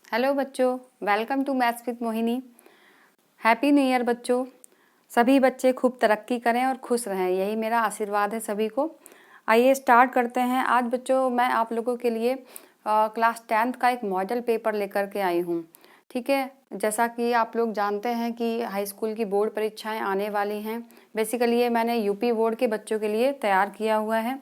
Hello बच्चों, welcome to maths with Mohini. Happy new year बच्चों। सभी बच्चे खूब तरक्की करें और खुश रहें, यही मेरा आशीर्वाद है सभी को। आइए स्टार्ट करते हैं। आज बच्चों मैं आप लोगों के लिए क्लास 10th का एक मॉडल पेपर लेकर के आई हूँ। ठीक है, जैसा कि आप लोग जानते हैं कि हाई स्कूल की बोर्ड परीक्षाएं आने वाली हैं। बेसिकली ये मैंने यूपी बोर्ड के बच्चों के लिए तैयार किया हुआ है।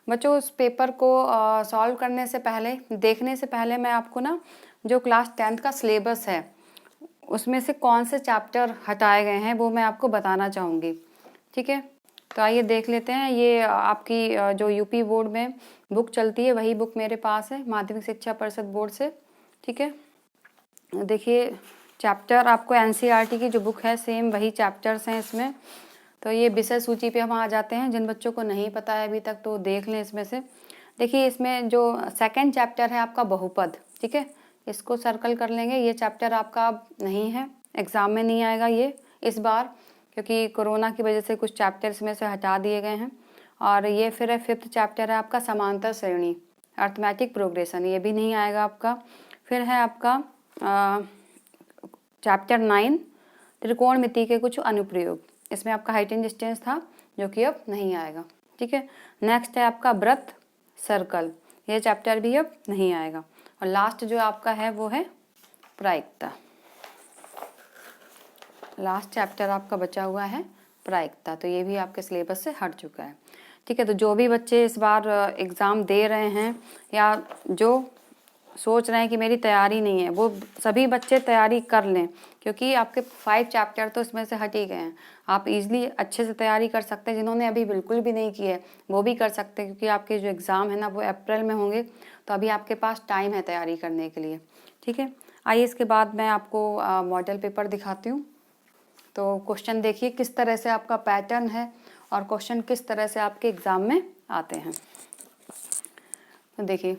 बच्चों उस पेपर को सॉल्व करने से पहले, देखने से पहले मैं आपको ना जो क्लास 10th का सिलेबस है उसमें से कौन से चैप्टर हटाए गए हैं वो मैं आपको बताना चाहूँगी। ठीक है, तो आइए देख लेते हैं। ये आपकी जो यूपी बोर्ड में बुक चलती है वही बुक मेरे पास है, माध्यमिक शिक्षा परिषद बोर्ड से। ठीक है, देखिए चैप्टर आपको एनसीईआरटी की जो बुक है सेम वही चैप्टर्स हैं इसमें। तो ये विषय सूची पे हम आ जाते हैं। जिन बच्चों को नहीं पता है अभी तक तो देख लें इसमें से। देखिए इसमें जो सेकंड चैप्टर है आपका बहुपद, ठीक है, इसको सर्कल कर लेंगे। ये चैप्टर आपका अब नहीं है, एग्जाम में नहीं आएगा ये इस बार, क्योंकि कोरोना की वजह से कुछ चैप्टर्स में से हटा दिए गए हैं। और ये फिर है फिफ्थ चैप्टर है आपका समांतर श्रेणी, अर्थमेटिक प्रोग्रेशन, ये भी नहीं आएगा आपका। फिर है आपका चैप्टर 9 त्रिकोणमिति के कुछ अनुप्रयोग, इसमें आपका हाइट एंड डिस्टेंस था जो कि अब नहीं आएगा। ठीक है, नेक्स्ट है आपका वृत्त सर्कल, ये चैप्टर भी अब नहीं आएगा। और लास्ट जो आपका है वो है प्रायिकता। लास्ट चैप्टर आपका बचा हुआ है प्रायिकता, तो ये भी आपके सिलेबस से हट चुका है। ठीक है, तो जो भी बच्चे इस बार एग्ज़ाम दे रहे हैं या जो सोच रहे हैं कि मेरी तैयारी नहीं है, वो सभी बच्चे तैयारी कर लें, क्योंकि आपके 5 चैप्टर तो इसमें से हट ही गए हैं। आप इजीली अच्छे से तैयारी कर सकते हैं। जिन्होंने अभी बिल्कुल भी नहीं की है वो भी कर सकते हैं, क्योंकि आपके जो एग्ज़ाम है ना वो अप्रैल में होंगे, तो अभी आपके पास टाइम है तैयारी करने के लिए। ठीक है, आइए इसके बाद मैं आपको मॉडल पेपर दिखाती हूँ। तो क्वेश्चन देखिए किस तरह से आपका पैटर्न है और क्वेश्चन किस तरह से आपके एग्ज़ाम में आते हैं। तो देखिए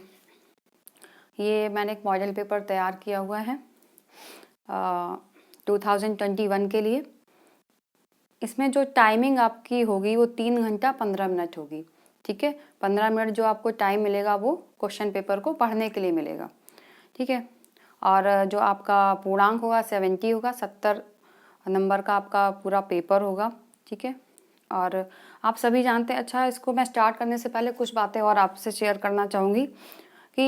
ये मैंने एक मॉडल पेपर तैयार किया हुआ है 2021 के लिए। इसमें जो टाइमिंग आपकी होगी वो 3 घंटा 15 मिनट होगी। ठीक है, 15 मिनट जो आपको टाइम मिलेगा वो क्वेश्चन पेपर को पढ़ने के लिए मिलेगा। ठीक है, और जो आपका पूर्णांक होगा 70 होगा, 70 नंबर का आपका पूरा पेपर होगा। ठीक है, और आप सभी जानते हैं। अच्छा, इसको मैं स्टार्ट करने से पहले कुछ बातें और आपसे शेयर करना चाहूँगी कि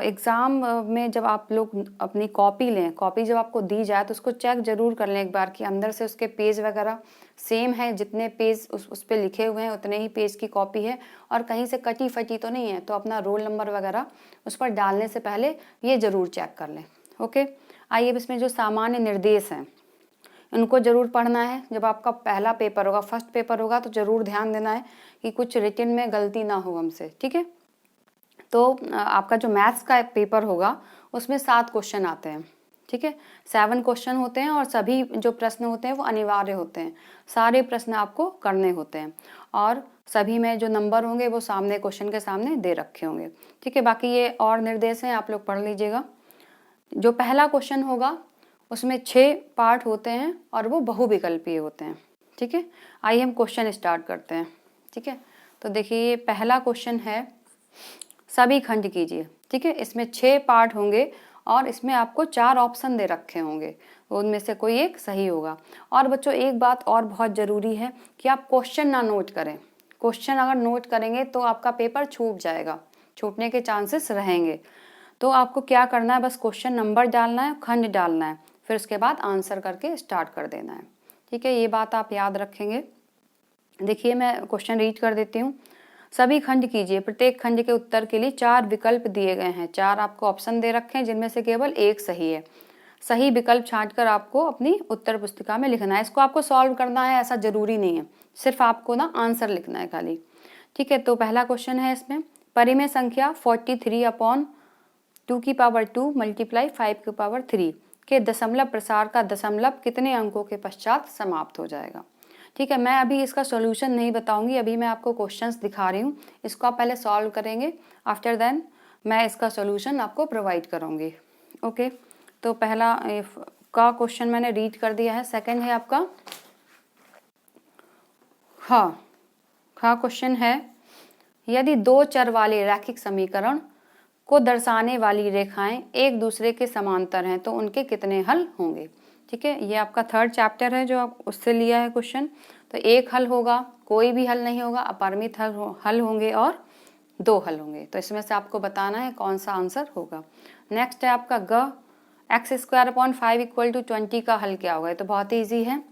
एग्ज़ाम में जब आप लोग अपनी कॉपी लें, कॉपी जब आपको दी जाए तो उसको चेक ज़रूर कर लें एक बार कि अंदर से उसके पेज वगैरह सेम है, जितने पेज उस पे लिखे हुए हैं उतने ही पेज की कॉपी है, और कहीं से कटी फटी तो नहीं है। तो अपना रोल नंबर वगैरह उस पर डालने से पहले ये ज़रूर चेक कर लें। ओके, आइए अब इसमें जो सामान्य निर्देश हैं उनको ज़रूर पढ़ना है। जब आपका पहला पेपर होगा, फर्स्ट पेपर होगा, तो ज़रूर ध्यान देना है कि कुछ रिटन में गलती ना हो हमसे। ठीक है, तो आपका जो मैथ्स का पेपर होगा उसमें 7 क्वेश्चन आते हैं। ठीक है, 7 क्वेश्चन होते हैं और सभी जो प्रश्न होते हैं वो अनिवार्य होते हैं। सारे प्रश्न आपको करने होते हैं और सभी में जो नंबर होंगे वो सामने क्वेश्चन के सामने दे रखे होंगे। ठीक है, बाकी ये और निर्देश हैं, आप लोग पढ़ लीजिएगा। जो पहला क्वेश्चन होगा उसमें 6 पार्ट होते हैं और वो बहुविकल्पीय होते हैं। ठीक है, आइए हम क्वेश्चन स्टार्ट करते हैं। ठीक है, तो देखिए ये पहला क्वेश्चन है, सभी खंड कीजिए। ठीक है, इसमें 6 पार्ट होंगे और इसमें आपको 4 ऑप्शन दे रखे होंगे, उनमें से कोई एक सही होगा। और बच्चों एक बात और बहुत ज़रूरी है कि आप क्वेश्चन ना नोट करें। क्वेश्चन अगर नोट करेंगे तो आपका पेपर छूट जाएगा, छूटने के चांसेस रहेंगे। तो आपको क्या करना है, बस क्वेश्चन नंबर डालना है, खंड डालना है, फिर उसके बाद आंसर करके स्टार्ट कर देना है। ठीक है, ये बात आप याद रखेंगे। देखिए मैं क्वेश्चन रीड कर देती हूँ। सभी खंड कीजिए, प्रत्येक खंड के उत्तर के लिए 4 विकल्प दिए गए हैं। 4 आपको ऑप्शन दे रखे हैं जिनमें से केवल एक सही है। सही विकल्प छांटकर आपको अपनी उत्तर पुस्तिका में लिखना है। इसको आपको सॉल्व करना है ऐसा जरूरी नहीं है, सिर्फ आपको ना आंसर लिखना है खाली। ठीक है, तो पहला क्वेश्चन है इसमें, परिमेय संख्या 43/2 की पावर 2 मल्टीप्लाई 5 की पावर 3 के दशमलव प्रसार का दशमलव कितने अंकों के पश्चात समाप्त हो जाएगा। ठीक है, मैं अभी इसका सॉल्यूशन नहीं बताऊंगी, अभी मैं आपको क्वेश्चंस दिखा रही हूँ, इसको आप पहले सॉल्व करेंगे, आफ्टर देन मैं इसका सॉल्यूशन आपको प्रोवाइड करूँगी। ओके, तो पहला का क्वेश्चन मैंने रीड कर दिया है। सेकंड है आपका हाँ क्वेश्चन है, यदि 2 चर वाले रैखिक समीकरण को दर्शाने वाली रेखाएं एक दूसरे के समांतर हैं तो उनके कितने हल होंगे। ठीक है, ये आपका थर्ड चैप्टर है जो आप उससे लिया है क्वेश्चन। तो एक हल होगा, कोई भी हल नहीं होगा, अपरिमित हल होंगे और 2 हल होंगे। तो इसमें से आपको बताना है कौन सा आंसर होगा। नेक्स्ट है आपका ग x² / 5 = 20 का हल क्या होगा। तो बहुत ही ईजी है।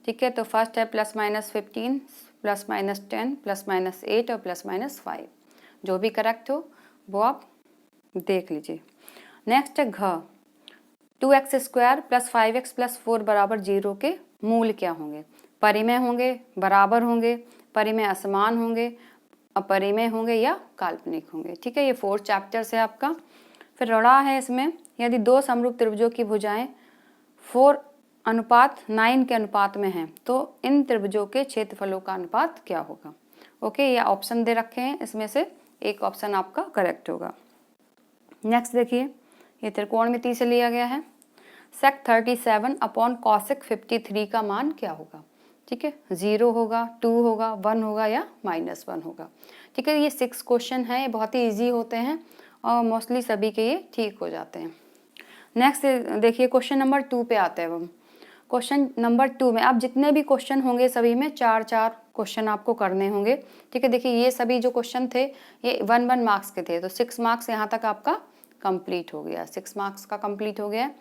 ठीक है, तो फर्स्ट है +-15 +-10 +-8 और +-5, जो भी करेक्ट हो वो आप देख लीजिए। नेक्स्ट है घ 2x² + 5x + 4 = 0 के मूल क्या होंगे। परिमेय होंगे, बराबर होंगे, परिमेय असमान होंगे, अपरिमेय होंगे या काल्पनिक होंगे। ठीक है, ये 4th चैप्टर से आपका। फिर ऋणा है इसमें, यदि 2 समरूप त्रिभुजों की भुजाएं 4:9 के अनुपात में हैं तो इन त्रिभुजों के क्षेत्रफलों का अनुपात क्या होगा। ओके, ये ऑप्शन दे रखे हैं, इसमें से एक ऑप्शन आपका करेक्ट होगा। नेक्स्ट देखिए, ये त्रिकोणमिति से लिया गया है। sec 37/cosec 53 का मान क्या होगा। ठीक है, 0 होगा, 2 होगा, 1 होगा या -1 होगा। ठीक है, ये 6 क्वेश्चन हैं, ये बहुत ही ईजी होते हैं और मोस्टली सभी के ये ठीक हो जाते हैं। नेक्स्ट देखिए, क्वेश्चन नंबर 2 पे आते हैं हम। क्वेश्चन नंबर 2 में आप जितने भी क्वेश्चन होंगे सभी में 4-4 क्वेश्चन आपको करने होंगे। ठीक है, देखिए ये सभी जो क्वेश्चन थे ये 1-1 मार्क्स के थे, तो 6 मार्क्स यहाँ तक आपका कंप्लीट हो गया, 6 मार्क्स का कंप्लीट हो गया।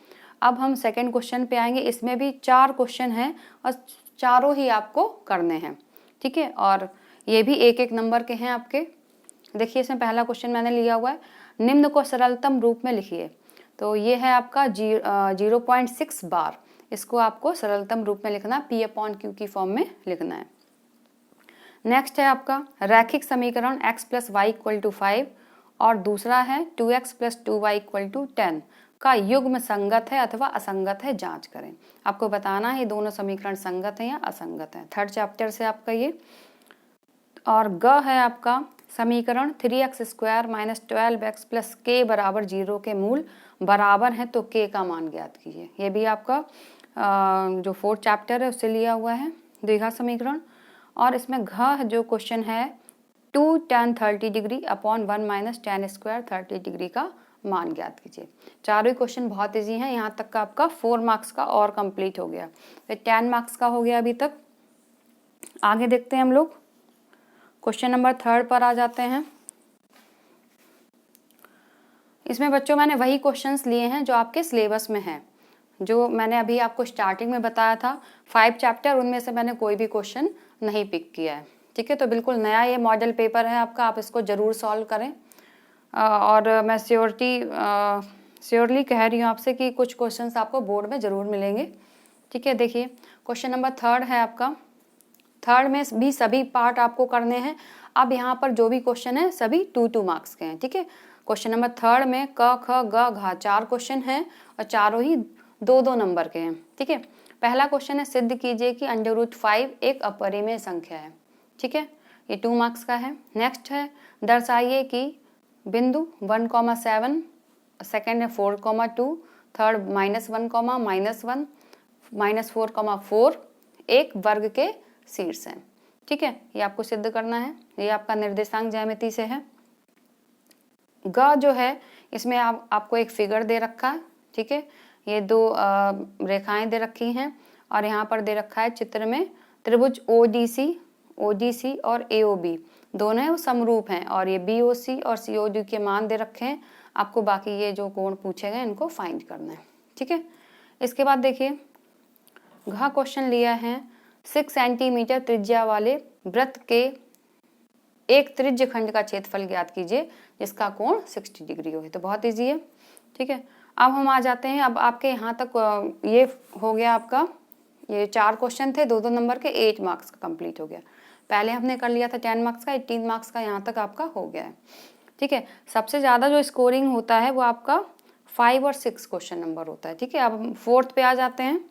अब हम सेकंड क्वेश्चन पे आएंगे, इसमें भी 4 क्वेश्चन हैं और चारों ही आपको करने हैं। ठीक है, और ये भी 1-1 नंबर के हैं आपके। देखिए इसमें पहला क्वेश्चन मैंने लिया हुआ है, निम्न को सरलतम रूप में लिखिए। तो ये है आपका 0.6 बार, इसको आपको सरलतम रूप में लिखना, P/Q की फॉर्म में लिखना है। नेक्स्ट है आपका रैखिक समीकरण x + y = 5 और दूसरा है 2x + 2y = 10 का युग्म संगत है अथवा असंगत है, जांच करें। आपको बताना है ये दोनों समीकरण संगत हैं या असंगत हैं। थर्ड चैप्टर से आपका ये। और ग है आपका समीकरण 3x² - 12x + k = 0 के मूल बराबर हैं तो k का मान ज्ञात कीजिए। ये भी आपका जो 4th चैप्टर है उससे लिया हुआ है द्विघात समीकरण। और इसमें घ जो क्वेश्चन है 2 tan 30 degree upon 1 - tan square 30 degree का मान ज्ञात कीजिए। चारों ही क्वेश्चन बहुत इजी हैं, यहाँ तक का आपका 4 मार्क्स का और कंप्लीट हो गया, तो 10 मार्क्स का हो गया अभी तक। आगे देखते हैं हम लोग, क्वेश्चन नंबर 3 पर आ जाते हैं। इसमें बच्चों मैंने वही क्वेश्चंस लिए हैं जो आपके सिलेबस में हैं, जो मैंने अभी आपको स्टार्टिंग में बताया था 5 चैप्टर, उनमें से मैंने कोई भी क्वेश्चन नहीं पिक किया है। ठीक है, तो बिल्कुल नया ये मॉडल पेपर है आपका, आप इसको ज़रूर सॉल्व करें। और मैं श्योरली कह रही हूँ आपसे कि कुछ क्वेश्चंस आपको बोर्ड में ज़रूर मिलेंगे। ठीक है, देखिए क्वेश्चन नंबर 3 है आपका। 3 में भी सभी पार्ट आपको करने हैं। अब यहाँ पर जो भी क्वेश्चन है सभी 2-2 मार्क्स के हैं। ठीक है, क्वेश्चन नंबर 3 में क ख ग घ 4 क्वेश्चन हैं और चारों ही 2-2 नंबर के हैं। ठीक है, पहला क्वेश्चन है सिद्ध कीजिए कि √5 एक अपरिमेय संख्या है। ठीक है, ये 2 मार्क्स का है। नेक्स्ट है दर्शाइए कि बिंदु 1,7, सेकेंड है 4,2, थर्ड -1, -1, -4,4 एक वर्ग के शीर्ष हैं। ठीक है, ये आपको सिद्ध करना है। ये आपका निर्देशांक ज्यामिति से है। ग जो है इसमें आपको एक फिगर दे रखा है। ठीक है, ये 2 रेखाएं दे रखी हैं और यहाँ पर दे रखा है चित्र में त्रिभुज ODC और AOB दोनों है वो समरूप हैं और ये BOC और COD के मान दे रखे हैं। आपको बाकी ये जो कोण पूछे गए इनको फाइंड करना है। ठीक है, इसके बाद देखिए घ क्वेश्चन लिया है 6 सेंटीमीटर त्रिज्या वाले वृत्त के एक त्रिज्य खंड का क्षेत्रफल ज्ञात कीजिए जिसका कोण 60 डिग्री हो। तो बहुत ईजी है। ठीक है, अब हम आ जाते हैं, अब आपके यहाँ तक ये हो गया आपका, ये 4 क्वेश्चन थे 2-2 नंबर के, 8 मार्क्स का कंप्लीट हो गया। पहले हमने कर लिया था 10 मार्क्स का, 18 मार्क्स का यहाँ तक आपका हो गया है। ठीक है, सबसे ज़्यादा जो स्कोरिंग होता है वो आपका 5 और 6 क्वेश्चन नंबर होता है। ठीक है, अब हम 4th पे आ जाते हैं।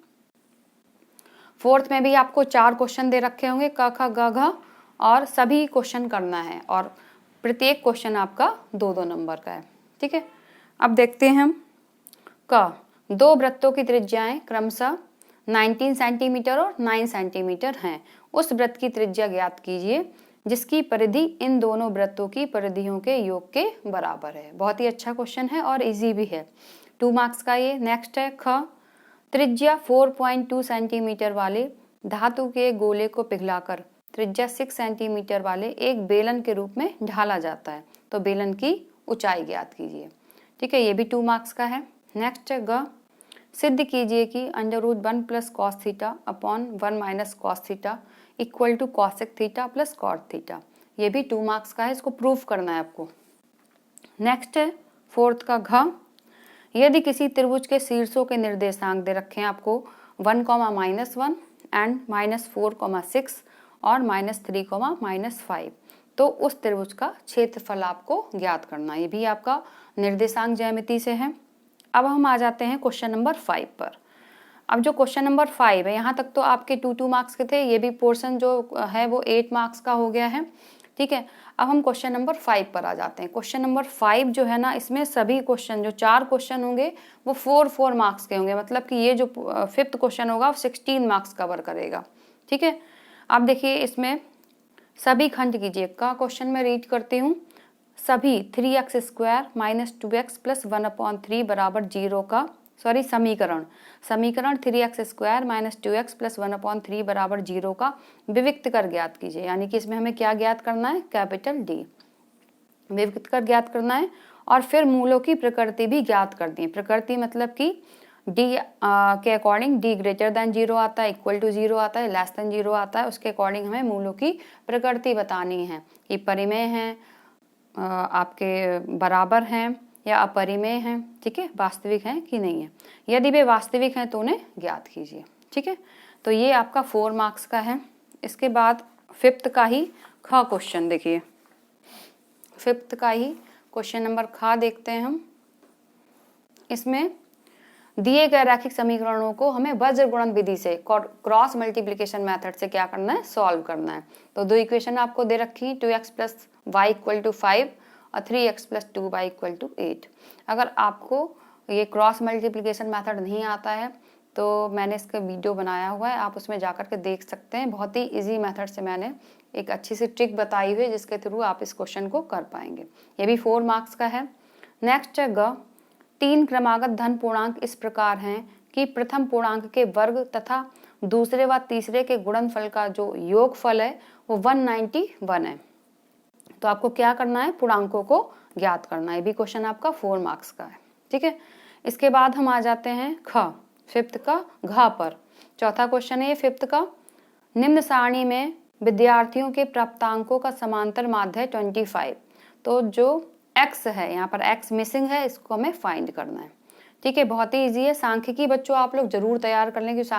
4th में भी आपको 4 क्वेश्चन दे रखे होंगे क ख ग घ और सभी क्वेश्चन करना है और प्रत्येक क्वेश्चन आपका 2-2 नंबर का है। ठीक है, अब देखते हैं हम क 2 वृत्तों की त्रिज्याएं क्रमशः 19 सेंटीमीटर और 9 सेंटीमीटर हैं। उस वृत्त की त्रिज्या ज्ञात कीजिए जिसकी परिधि इन दोनों वृत्तों की परिधियों के योग के बराबर है। बहुत ही अच्छा क्वेश्चन है और इजी भी है, 2 मार्क्स का ये। नेक्स्ट है ख, त्रिज्या 4.2 सेंटीमीटर वाले धातु के गोले को पिघलाकर त्रिज्या 6 सेंटीमीटर वाले एक बेलन के रूप में ढाला जाता है, तो बेलन की ऊंचाई ज्ञात कीजिए। ठीक है, ये भी 2 मार्क्स का है। नेक्स्ट है ग, सिद्ध कीजिए कि √1 + cos theta upon 1 - cos theta equal to cosec theta + cot theta. ये भी 2 मार्क्स का है, इसको प्रूफ करना है आपको। नेक्स्ट है 4th का घ, यदि किसी त्रिभुज के शीर्षों के निर्देशांक दे रखे हैं आपको 1, -1 एंड -4, 6 और -3, -5, तो उस त्रिभुज का क्षेत्रफल आपको ज्ञात करना है। ये भी आपका निर्देशांक ज्यामिति से है। अब हम आ जाते हैं क्वेश्चन नंबर 5 पर। अब जो क्वेश्चन नंबर 5 है, यहाँ तक तो आपके 2 मार्क्स के थे, ये भी पोर्शन जो है वो 8 मार्क्स का हो गया है। ठीक है, अब हम क्वेश्चन नंबर 5 पर आ जाते हैं। क्वेश्चन नंबर 5 जो है ना, इसमें सभी क्वेश्चन, जो 4 क्वेश्चन होंगे वो 4 मार्क्स के होंगे, मतलब कि ये जो 5th क्वेश्चन होगा वो 16 मार्क्स कवर करेगा। ठीक है, अब देखिए इसमें सभी खंड कीजिए का क्वेश्चन में रीड करती हूँ। सभी 3x² - 2x + 1/3 = 0 का समीकरण 3x² - 2x + 1/3 = 0 का विविक्त कर ज्ञात कीजिए। यानी कि इसमें हमें क्या ज्ञात करना है, कैपिटल D विविक्त कर ज्ञात करना है। और फिर मूलों की प्रकृति भी ज्ञात कर दी। प्रकृति मतलब कि D के अकॉर्डिंग D > 0 आता है, इक्वल टू 0 आता है, लेस देन 0 आता है, उसके अकॉर्डिंग हमें मूलों की प्रकृति बतानी है कि परिमेय हैं, आपके बराबर हैं या अपरिमेय हैं। ठीक है, वास्तविक हैं कि नहीं है। यदि वे वास्तविक हैं तो उन्हें ज्ञात कीजिए। ठीक है, तो ये आपका 4 मार्क्स का है। इसके बाद 5th का ही ख क्वेश्चन देखिए। 5th का ही क्वेश्चन नंबर ख देखते हैं हम। इसमें दिए गए रैखिक समीकरणों को हमें वज्र गुणन विधि से, क्रॉस मल्टीप्लिकेशन मेथड से क्या करना है, सॉल्व करना है। तो 2 इक्वेशन आपको दे रखी है, 2x + y = 5 और 3x + 2y = 8। अगर आपको ये क्रॉस मल्टीप्लिकेशन मेथड नहीं आता है तो मैंने इसका वीडियो बनाया हुआ है, आप उसमें जाकर के देख सकते हैं। बहुत ही इजी मेथड से मैंने एक अच्छी सी ट्रिक बताई हुई है जिसके थ्रू आप इस क्वेश्चन को कर पाएंगे। ये भी 4 मार्क्स का है। नेक्स्ट है ग, 3 क्रमागत धन पूर्णांक इस प्रकार हैं कि प्रथम पूर्णांक के वर्ग तथा दूसरे व तीसरे के गुणनफल का जो योगफल है वो 191 है। तो आपको क्या करना है, पूर्णांकों को ज्ञात करना है। ये भी क्वेश्चन आपका 4 मार्क्स का है। ठीक है, इसके बाद हम आ जाते हैं ख, 5th का घ पर। चौथा क्वेश्चन है ये 5th का। निम्न सारणी में विद्यार्थियों के प्राप्तांकों का समांतर माध्य है 25। तो जो x है, यहाँ पर x मिसिंग है, इसको हमें फाइंड करना है। ठीक है, बहुत ही इजी है। सांख्यिकी बच्चों आप लोग जरूर तैयार कर लें, क्योंकि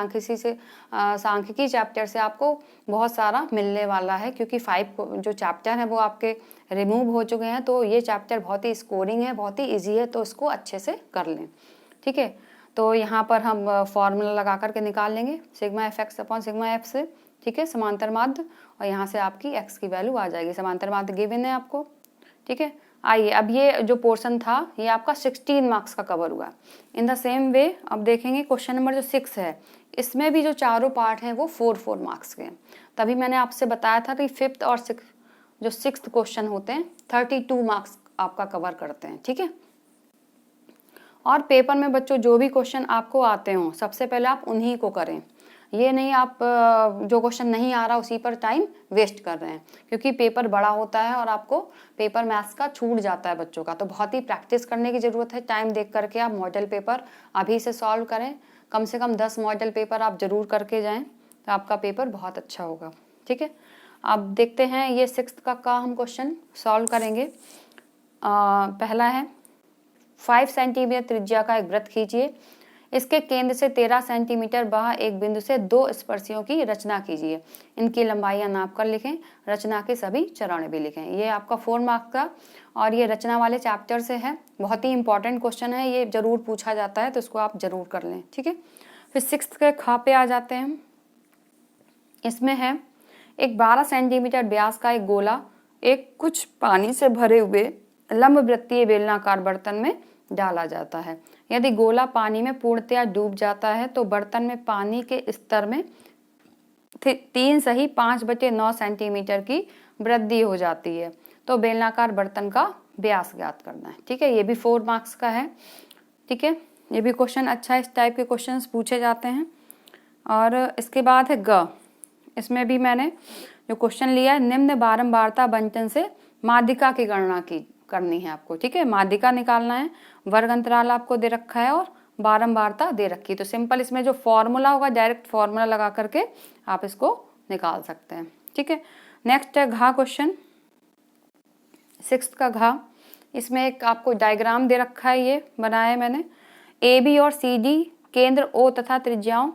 सांख्यिकी चैप्टर से आपको बहुत सारा मिलने वाला है, क्योंकि 5 जो चैप्टर है वो आपके रिमूव हो चुके हैं। तो ये चैप्टर बहुत ही स्कोरिंग है, बहुत ही ईजी है, तो इसको अच्छे से कर लें। ठीक है, तो यहाँ पर हम फॉर्मूला लगा करके निकाल लेंगे σfx/σf से। ठीक है, समांतर माध्य, और यहाँ से आपकी x की वैल्यू आ जाएगी। समांतर माध्य गिवन है आपको। ठीक है, आइए अब ये जो पोर्शन था ये आपका 16 मार्क्स का कवर हुआ। इन द सेम वे अब देखेंगे क्वेश्चन नंबर जो 6 है, इसमें भी जो चारों पार्ट हैं वो 4 मार्क्स के हैं। तभी मैंने आपसे बताया था कि 5th और 6th क्वेश्चन होते हैं 32 मार्क्स आपका कवर करते हैं। ठीक है, और पेपर में बच्चों जो भी क्वेश्चन आपको आते हों सबसे पहले आप उन्हीं को करें। ये नहीं आप जो क्वेश्चन नहीं आ रहा उसी पर टाइम वेस्ट कर रहे हैं, क्योंकि पेपर बड़ा होता है और आपको पेपर मैथ्स का छूट जाता है बच्चों का। तो बहुत ही प्रैक्टिस करने की ज़रूरत है। टाइम देख करके आप मॉडल पेपर अभी से सॉल्व करें। कम से कम 10 मॉडल पेपर आप ज़रूर करके जाएं, तो आपका पेपर बहुत अच्छा होगा। ठीक है, अब देखते हैं ये 6th का हम क्वेश्चन सॉल्व करेंगे। पहला है 5 सेंटीमीटर त्रिज्या का एक वृत्त खींचिए। इसके केंद्र से 13 सेंटीमीटर बाहर एक बिंदु से 2 स्पर्शियों की रचना कीजिए। इनकी लंबाइयां नाप कर लिखें। रचना के सभी चरण भी लिखें। ये आपका 4 मार्क्स का और ये रचना वाले चैप्टर से है। बहुत ही इंपॉर्टेंट क्वेश्चन है, ये जरूर पूछा जाता है, तो इसको आप जरूर कर लें। ठीक है, फिर 6th के ख पे आ जाते हैं। इसमें है एक 12 सेंटीमीटर व्यास का एक गोला एक कुछ पानी से भरे हुए लंबवृत्तीय बेलनाकार बर्तन में डाला जाता है। यदि गोला पानी में पूर्णतया डूब जाता है तो बर्तन में पानी के स्तर में 3 सही 5/9 सेंटीमीटर की वृद्धि हो जाती है। तो बेलनाकार बर्तन का व्यास ज्ञात करना है। ठीक है, ये भी 4 मार्क्स का है। ठीक है, ये भी क्वेश्चन अच्छा है, इस टाइप के क्वेश्चंस पूछे जाते हैं। और इसके बाद है ग, इसमें भी मैंने जो क्वेश्चन लिया है, निम्न बारंबारता बंटन से माध्यिका की गणना करनी है आपको। ठीक है, माध्यिका निकालना है, वर्ग अंतराल आपको दे रखा है और बारंबारता दे रखी है। तो सिंपल इसमें जो फॉर्मूला होगा, डायरेक्ट फॉर्मूला लगा करके आप इसको निकाल सकते हैं। ठीक है, नेक्स्ट है घा क्वेश्चन, 6th का घा। इसमें एक आपको डायग्राम दे रखा है, ये बनाया है मैंने। ए बी और सी डी केंद्र ओ तथा त्रिज्याओं,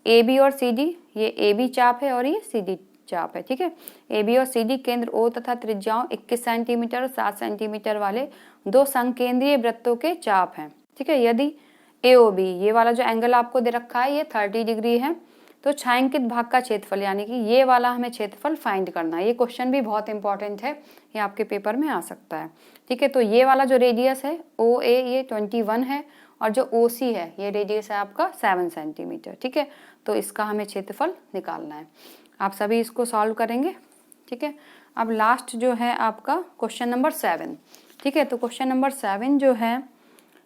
ए बी और सी डी, ये ए बी चाप है और ये सी डी चाप है। ठीक है, ए बी और सी डी केंद्र ओ तथा त्रिज्याओं 21 सेंटीमीटर और 7 सेंटीमीटर वाले 2 संकेंद्रीय वृत्तों के चाप हैं। ठीक है, यदि ए ओ बी, ये वाला जो एंगल आपको दे रखा है, ये 30 डिग्री है, तो छायांकित भाग का क्षेत्रफल, यानी कि ये वाला हमें क्षेत्रफल फाइंड करना है। ये क्वेश्चन भी बहुत इंपॉर्टेंट है, ये आपके पेपर में आ सकता है। ठीक है, तो ये वाला जो रेडियस है ओ ए, ये 21 है, और जो ओ सी है, ये रेडियस है आपका 7 सेंटीमीटर। ठीक है, तो इसका हमें क्षेत्रफल निकालना है। आप सभी इसको सॉल्व करेंगे। ठीक है, अब लास्ट जो है आपका क्वेश्चन नंबर 7। ठीक है, तो क्वेश्चन नंबर 7 जो है,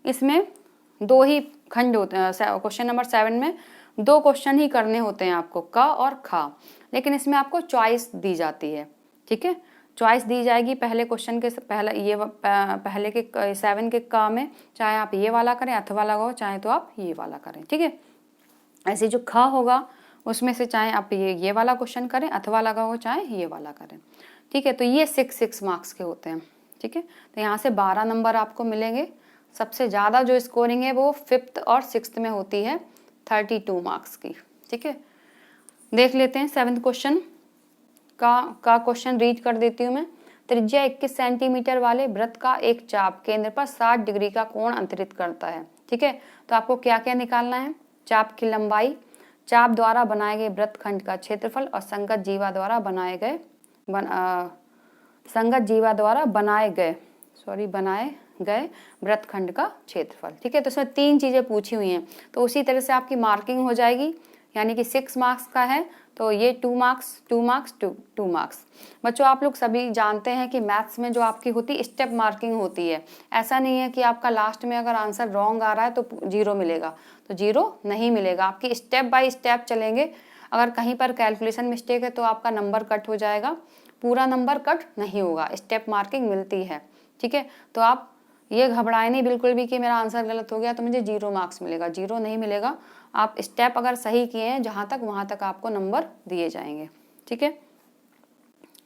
इसमें 2 ही खंड होते हैं। क्वेश्चन नंबर 7 में 2 क्वेश्चन ही करने होते हैं आपको, क और खा, लेकिन इसमें आपको चॉइस दी जाती है। ठीक है, चॉइस दी जाएगी पहले क्वेश्चन के पहले के 7 के क में, चाहे आप ये वाला करें अथवा लगाओ, चाहे तो आप ये वाला करें। ठीक है, ऐसे जो ख होगा उसमें से चाहे आप ये वाला क्वेश्चन करें अथवा लगाओ, चाहे ये वाला करें। ठीक है, तो ये 6 मार्क्स के होते हैं। ठीक है, तो यहाँ से 12 नंबर आपको मिलेंगे। सबसे ज़्यादा जो स्कोरिंग है वो 5th और 6th में होती है, 32 मार्क्स की। ठीक है, देख लेते हैं 7th क्वेश्चन का क्वेश्चन रीड कर देती हूँ मैं। त्रिज्या 21 सेंटीमीटर वाले वृत्त का एक चाप केंद्र पर 60 डिग्री का कोण अंतरित करता है। ठीक है, तो आपको क्या क्या निकालना है? चाप की लंबाई, चाप द्वारा बनाए गए वृत्तखंड का क्षेत्रफल और संगत जीवा द्वारा बनाए गए वृत्तखंड का क्षेत्रफल। ठीक है, तो इसमें 3 चीजें पूछी हुई हैं, तो उसी तरह से आपकी मार्किंग हो जाएगी। यानी कि 6 मार्क्स का है तो ये 2 मार्क्स 2 मार्क्स 2 मार्क्स। बच्चों, आप लोग सभी जानते हैं कि मैथ्स में जो आपकी होती है स्टेप मार्किंग होती है। ऐसा नहीं है कि आपका लास्ट में अगर आंसर रॉन्ग आ रहा है तो 0 मिलेगा, तो 0 नहीं मिलेगा। आपकी स्टेप बाय स्टेप चलेंगे। अगर कहीं पर कैलकुलेशन मिस्टेक है तो आपका नंबर कट हो जाएगा, पूरा नंबर कट नहीं होगा, स्टेप मार्किंग मिलती है। ठीक है, तो आप ये घबराए नहीं बिल्कुल भी कि मेरा आंसर गलत हो गया तो मुझे 0 मार्क्स मिलेगा, 0 नहीं मिलेगा। आप स्टेप अगर सही किए हैं जहाँ तक, वहाँ तक आपको नंबर दिए जाएंगे। ठीक है,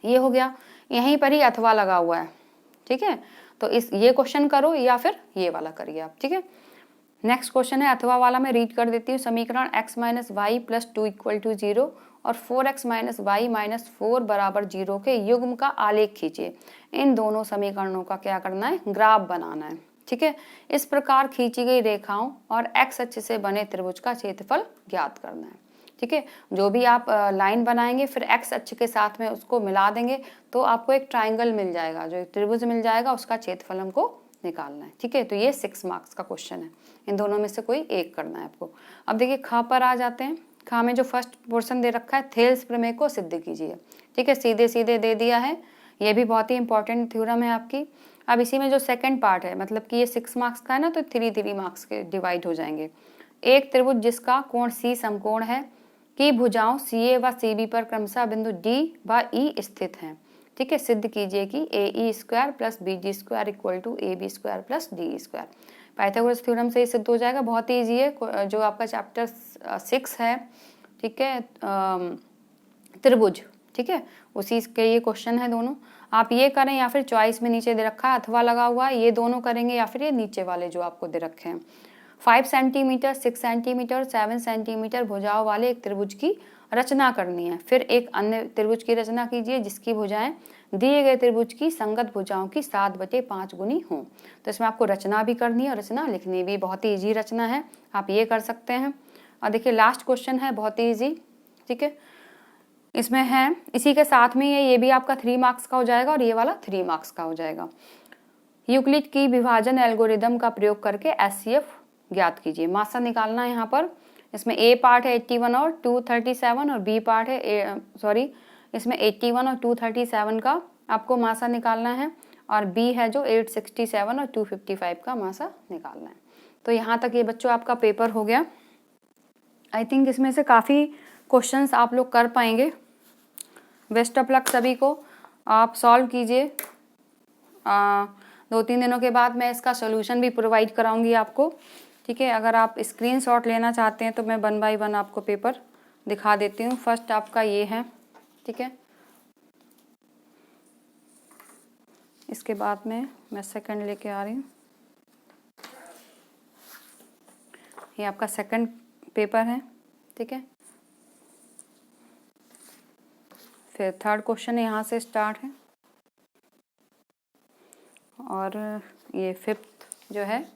ये हो गया। यहीं पर ही अथवा लगा हुआ है। ठीक है, तो ये क्वेश्चन करो या फिर ये वाला करिए आप। ठीक है, नेक्स्ट क्वेश्चन है अथवा वाला, मैं रीड कर देती हूँ। समीकरण x - y + 2 = 0 और 4x - y - 4 = 0 के युग्म का आलेख खींचिए। इन दोनों समीकरणों का क्या करना है? ग्राफ बनाना है। ठीक है, इस प्रकार खींची गई रेखाओं और x अक्ष से बने त्रिभुज का क्षेत्रफल ज्ञात करना है। ठीक है, जो भी आप लाइन बनाएंगे फिर x अक्ष के साथ में उसको मिला देंगे तो आपको एक ट्राइंगल मिल जाएगा, जो त्रिभुज मिल जाएगा, उसका क्षेत्रफल हमको निकालना है। ठीक है, तो ये 6 मार्क्स का क्वेश्चन है। इन दोनों में से कोई एक करना है आपको। अब देखिए खा पर आ जाते हैं। खा में जो फर्स्ट पोर्शन दे रखा है, थेल्स प्रमेय को सिद्ध कीजिए। ठीक है, सीधे सीधे दे दिया है, ये भी बहुत ही इंपॉर्टेंट थ्योरम है आपकी। अब इसी में जो सेकंड पार्ट है, मतलब कि ये 6 मार्क्स का है ना, तो 3 मार्क्स के डिवाइड हो जाएंगे। एक त्रिभुज जिसका कोण C समकोण है की भुजाओं CA व CB पर क्रमशः बिंदु D व E स्थित हैं। ठीक है, सिद्ध कीजिए कि AE² + BD² = AB² + DE²। Pythagoras theorem से ही सिद्ध हो जाएगा, बहुत ही ईजी है। जो आपका चैप्टर 6 है, ठीक है, त्रिभुज, ठीक है, उसी के ये क्वेश्चन है दोनों। आप ये करें या फिर चॉइस में नीचे दे रखा है अथवा लगा हुआ है, ये दोनों करेंगे या फिर ये नीचे वाले जो आपको दे रखे हैं। 5 सेंटीमीटर, 6 सेंटीमीटर, 7 सेंटीमीटर भुजाओं वाले एक त्रिभुज की रचना करनी है। फिर एक अन्य त्रिभुज की रचना कीजिए जिसकी भुजाएं दिए गए त्रिभुज की संगत भुजाओं की 7/5 गुनी हों। तो इसमें आपको रचना भी करनी है और रचना लिखनी भी। बहुत ही ईजी रचना है, आप ये कर सकते हैं। और देखिए लास्ट क्वेश्चन है बहुत ही ईजी। ठीक है, इसमें है इसी के साथ में ये भी आपका 3 मार्क्स का हो जाएगा और ये वाला 3 मार्क्स का हो जाएगा। यूक्लिड की विभाजन एल्गोरिदम का प्रयोग करके HCF ज्ञात कीजिए। मासा निकालना है यहाँ पर। इसमें A पार्ट है 81 और 237 और B पार्ट है इसमें 81 और 237 का आपको मासा निकालना है, और बी है जो 867 और 255 का मासा निकालना है। तो यहाँ तक ये बच्चों आपका पेपर हो गया। आई थिंक इसमें से काफ़ी क्वेश्चंस आप लोग कर पाएंगे। बेस्ट ऑफ लक सभी को, आप सॉल्व कीजिए। 2-3 दिनों के बाद मैं इसका सोल्यूशन भी प्रोवाइड कराऊंगी आपको, ठीक है। अगर आप स्क्रीनशॉट लेना चाहते हैं तो मैं 1 बाय 1 आपको पेपर दिखा देती हूँ। फर्स्ट आपका ये है, ठीक है। इसके बाद में मैं सेकंड लेके आ रही हूँ। ये आपका सेकंड पेपर है, ठीक है। फिर थर्ड क्वेश्चन यहाँ से स्टार्ट है, और ये फिफ्थ जो है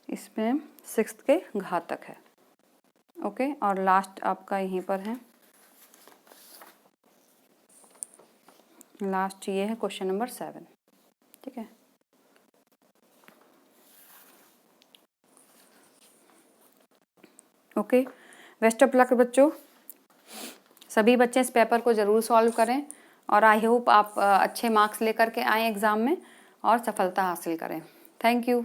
इसमें 6th के घातक है, ओके। और लास्ट आपका यहीं पर है, लास्ट ये है क्वेश्चन नंबर 7, ठीक है। ओके, बेस्ट ऑफ लक बच्चों। सभी बच्चे इस पेपर को ज़रूर सॉल्व करें, और आई होप आप अच्छे मार्क्स लेकर के आएँ एग्ज़ाम में और सफलता हासिल करें। Thank you.